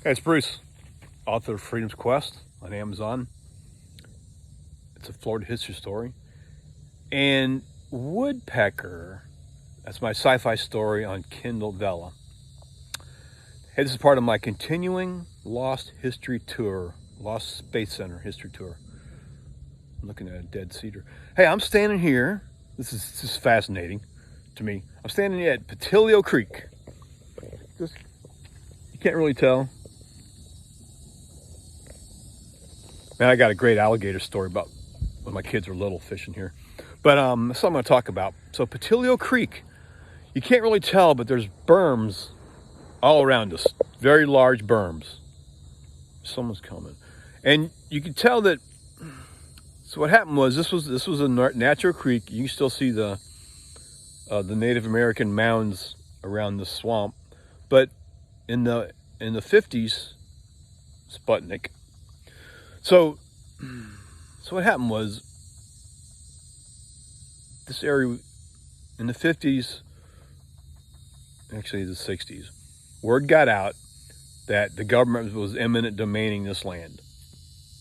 Hey, it's Bruce, author of Freedom's Quest on Amazon. It's a Florida history story. And Woodpecker, that's my sci-fi story on Kindle Vella. Hey, this is part of my continuing Lost History Tour, Lost Space Center History Tour. I'm looking at a dead cedar. Hey, I'm standing here. This is fascinating to me. I'm standing at Patillo Creek. You can't really tell. Man, I got a great alligator story about when my kids were little fishing here. But that's what I'm going to talk about. So Patillo Creek, you can't really tell, but there's berms all around us. Very large berms. Someone's coming. And you can tell that, so what happened was this was a natural creek. You can still see the Native American mounds around the swamp. But in the 50s, Sputnik. So what happened was this area in the 50s, actually the 60s, word got out that the government was eminent domaining this land.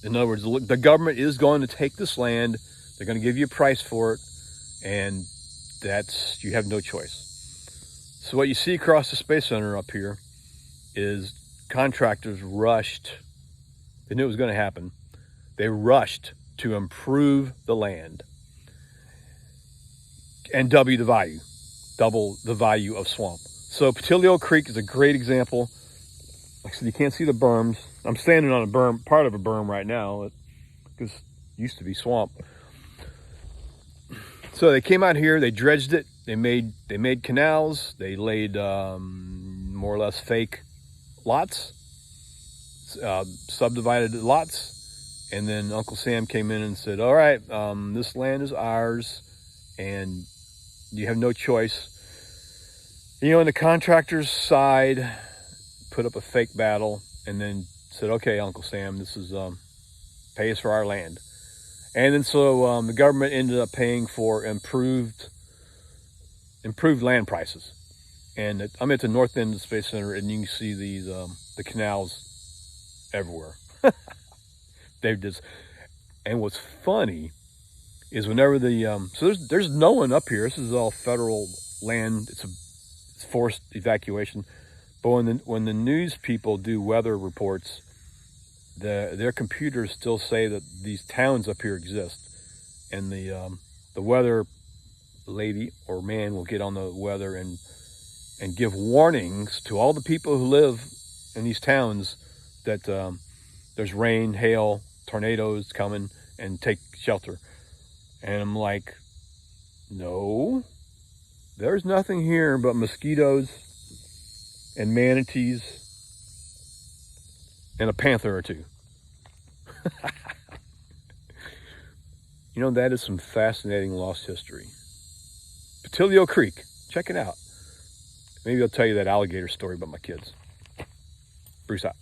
In other words, the government is going to take this land. They're going to give you a price for it, and you have no choice. So what you see across the Space Center up here is contractors rushed. They knew it was going to happen. They rushed to improve the land and double the value of swamp. So Patillo Creek is a great example. Like I said, you can't see the berms. I'm standing on a berm, part of a berm right now, because it used to be swamp. So they came out here, they dredged it, they made canals, they laid more or less fake lots, subdivided lots, and then Uncle Sam came in and said, all right, this land is ours, and you have no choice. You know, on the contractor's side, put up a fake battle, and then said, okay, Uncle Sam, this is, pay us for our land. And then so the government ended up paying for improved land prices. And I'm at the north end of the Space Center, and you can see these the canals everywhere. They've just, and what's funny is whenever so there's no one up here. This is all federal land. It's forced evacuation. But when the news people do weather reports, their computers still say that these towns up here exist, and the weather lady or man will get on the weather and give warnings to all the people who live in these towns that there's rain, hail, tornadoes coming, and take shelter. And I'm like, no, there's nothing here but mosquitoes and manatees and a panther or two. You know, that is some fascinating lost history. Patillo Creek, check it out. Maybe I'll tell you that alligator story about my kids. Bruce out.